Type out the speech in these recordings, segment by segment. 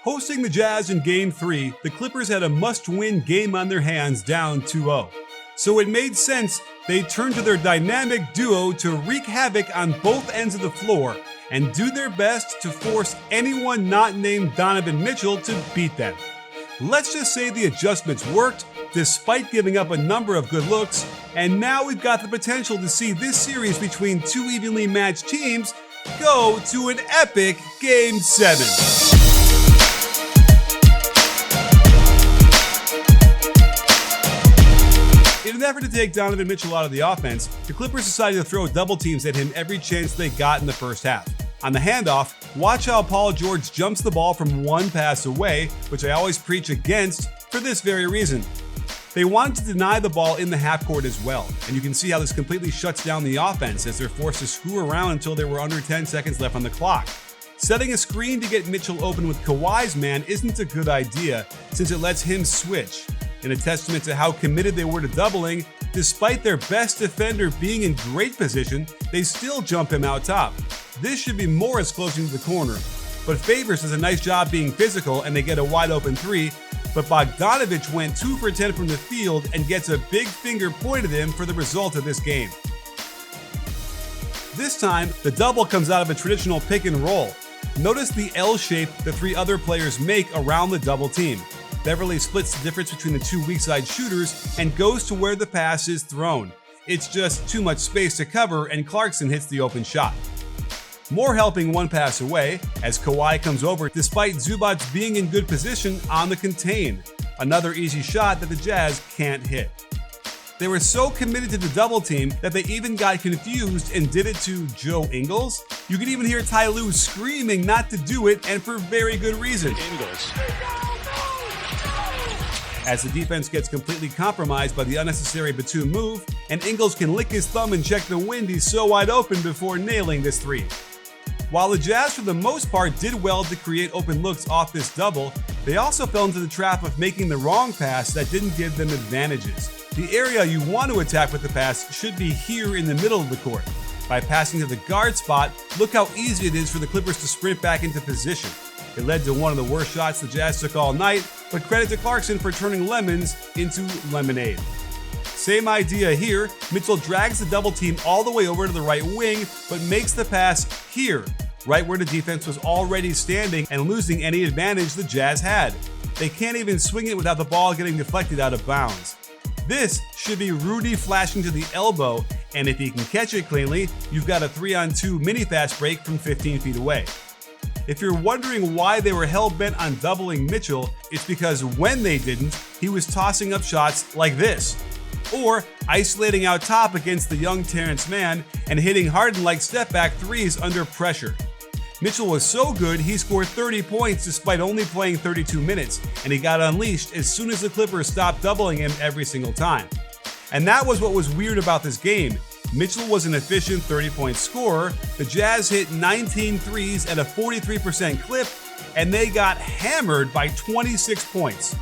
Hosting the Jazz in Game 3, the Clippers had a must-win game on their hands down 2-0. So it made sense they turned to their dynamic duo to wreak havoc on both ends of the floor and do their best to force anyone not named Donovan Mitchell to beat them. Let's just say the adjustments worked, despite giving up a number of good looks, and now we've got the potential to see this series between two evenly matched teams go to an epic Game 7. In an effort to take Donovan Mitchell out of the offense, the Clippers decided to throw double teams at him every chance they got in the first half. On the handoff, watch how Paul George jumps the ball from one pass away, which I always preach against for this very reason. They wanted to deny the ball in the half court as well, and you can see how this completely shuts down the offense as they're forced to screw around until there were under 10 seconds left on the clock. Setting a screen to get Mitchell open with Kawhi's man isn't a good idea since it lets him switch. In a testament to how committed they were to doubling, despite their best defender being in great position, they still jump him out top. This should be Morris closing to the corner, but Favors does a nice job being physical and they get a wide open three, but Bogdanovich went 2 for 10 from the field and gets a big finger pointed at him for the result of this game. This time, the double comes out of a traditional pick and roll. Notice the L shape the three other players make around the double team. Beverly splits the difference between the two weak side shooters and goes to where the pass is thrown. It's just too much space to cover and Clarkson hits the open shot. More helping one pass away as Kawhi comes over despite Zubac being in good position on the contain. Another easy shot that the Jazz can't hit. They were so committed to the double team that they even got confused and did it to Joe Ingles. You can even hear Tyronn Lue screaming not to do it, and for very good reason. Ingles. As the defense gets completely compromised by the unnecessary Batum move, and Ingles can lick his thumb and check the wind, he's so wide open before nailing this three. While the Jazz for the most part did well to create open looks off this double, they also fell into the trap of making the wrong pass that didn't give them advantages. The area you want to attack with the pass should be here in the middle of the court. By passing to the guard spot, look how easy it is for the Clippers to sprint back into position. It led to one of the worst shots the Jazz took all night, but credit to Clarkson for turning lemons into lemonade. Same idea here, Mitchell drags the double team all the way over to the right wing, but makes the pass here, right where the defense was already standing and losing any advantage the Jazz had. They can't even swing it without the ball getting deflected out of bounds. This should be Rudy flashing to the elbow, and if he can catch it cleanly, you've got a 3-on-2 mini fast break from 15 feet away. If you're wondering why they were hell-bent on doubling Mitchell, it's because when they didn't, he was tossing up shots like this, or isolating out top against the young Terrence Mann and hitting Harden-like step-back threes under pressure. Mitchell was so good, he scored 30 points despite only playing 32 minutes, and he got unleashed as soon as the Clippers stopped doubling him every single time. And that was what was weird about this game. Mitchell was an efficient 30-point scorer, the Jazz hit 19 threes at a 43% clip, and they got hammered by 26 points.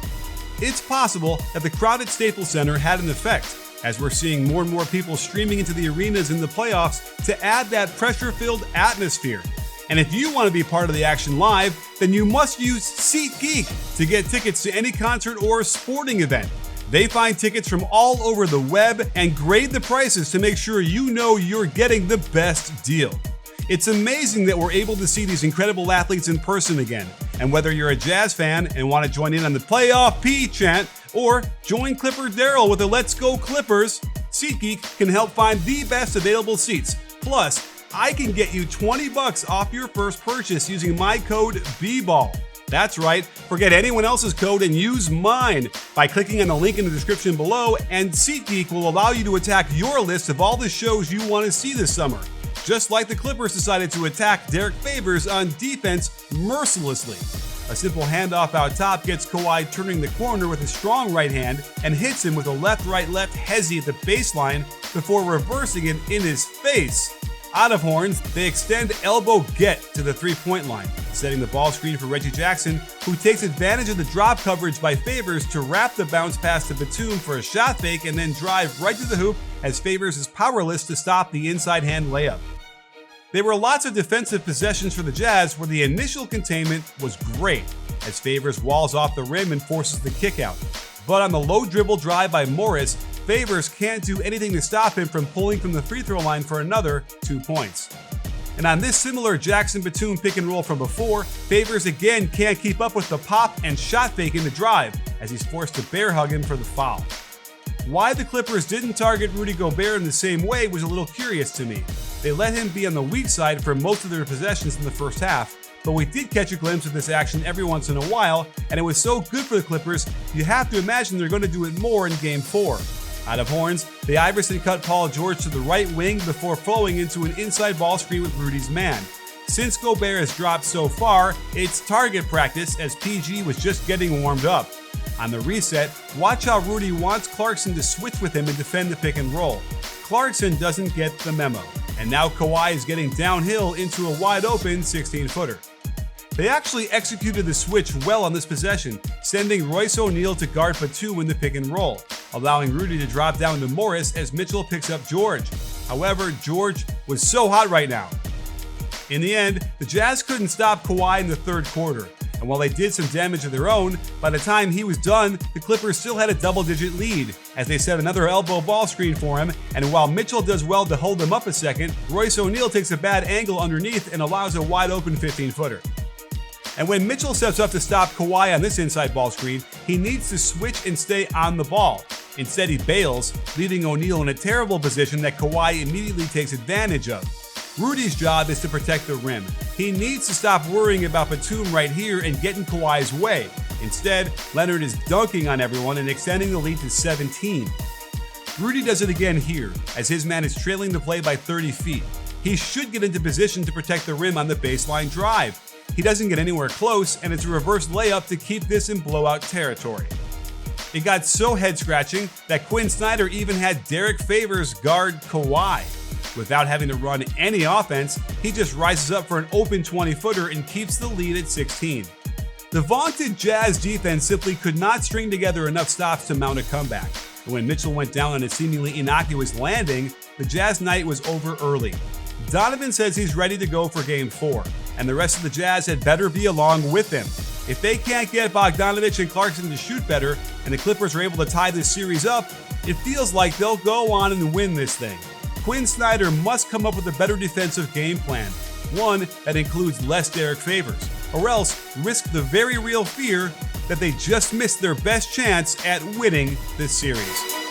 It's possible that the crowded Staples Center had an effect, as we're seeing more and more people streaming into the arenas in the playoffs to add that pressure-filled atmosphere. And if you want to be part of the action live, then you must use SeatGeek to get tickets to any concert or sporting event. They find tickets from all over the web and grade the prices to make sure you know you're getting the best deal. It's amazing that we're able to see these incredible athletes in person again. And whether you're a Jazz fan and want to join in on the playoff P chant, or join Clipper Daryl with the Let's Go Clippers, SeatGeek can help find the best available seats. Plus, I can get you $20 off your first purchase using my code BBALL. That's right, forget anyone else's code and use mine by clicking on the link in the description below, and SeatGeek will allow you to attack your list of all the shows you want to see this summer. Just like the Clippers decided to attack Derek Favors on defense mercilessly. A simple handoff out top gets Kawhi turning the corner with a strong right hand and hits him with a left-right-left hezzy at the baseline before reversing it in his face. Out of horns, they extend elbow get to the three-point line, setting the ball screen for Reggie Jackson, who takes advantage of the drop coverage by Favors to wrap the bounce pass to Batum for a shot fake and then drive right to the hoop as Favors is powerless to stop the inside hand layup. There were lots of defensive possessions for the Jazz where the initial containment was great, as Favors walls off the rim and forces the kick out. But on the low dribble drive by Morris, Favors can't do anything to stop him from pulling from the free throw line for another 2 points. And on this similar Jackson-Batum pick and roll from before, Favors again can't keep up with the pop and shot fake in the drive, as he's forced to bear hug him for the foul. Why the Clippers didn't target Rudy Gobert in the same way was a little curious to me. They let him be on the weak side for most of their possessions in the first half, but we did catch a glimpse of this action every once in a while, and it was so good for the Clippers, you have to imagine they're going to do it more in Game 4. Out of horns, the Iverson cut Paul George to the right wing before flowing into an inside ball screen with Rudy's man. Since Gobert has dropped so far, it's target practice as PG was just getting warmed up. On the reset, watch how Rudy wants Clarkson to switch with him and defend the pick and roll. Clarkson doesn't get the memo, and now Kawhi is getting downhill into a wide open 16-footer. They actually executed the switch well on this possession, sending Royce O'Neal to guard Batum in the pick and roll, allowing Rudy to drop down to Morris as Mitchell picks up George. However, George was so hot right now. In the end, the Jazz couldn't stop Kawhi in the third quarter, and while they did some damage of their own, by the time he was done, the Clippers still had a double-digit lead, as they set another elbow ball screen for him, and while Mitchell does well to hold him up a second, Royce O'Neal takes a bad angle underneath and allows a wide-open 15-footer. And when Mitchell steps up to stop Kawhi on this inside ball screen, he needs to switch and stay on the ball. Instead, he bails, leaving O'Neal in a terrible position that Kawhi immediately takes advantage of. Rudy's job is to protect the rim. He needs to stop worrying about Batum right here and get in Kawhi's way. Instead, Leonard is dunking on everyone and extending the lead to 17. Rudy does it again here, as his man is trailing the play by 30 feet. He should get into position to protect the rim on the baseline drive. He doesn't get anywhere close, and it's a reverse layup to keep this in blowout territory. It got so head-scratching that Quinn Snyder even had Derek Favors guard Kawhi. Without having to run any offense, he just rises up for an open 20-footer and keeps the lead at 16. The vaunted Jazz defense simply could not string together enough stops to mount a comeback. And when Mitchell went down on a seemingly innocuous landing, the Jazz night was over early. Donovan says he's ready to go for Game 4, and the rest of the Jazz had better be along with him. If they can't get Bogdanovich and Clarkson to shoot better, and the Clippers are able to tie this series up, it feels like they'll go on and win this thing. Quinn Snyder must come up with a better defensive game plan, one that includes less Derek Favors, or else risk the very real fear that they just missed their best chance at winning this series.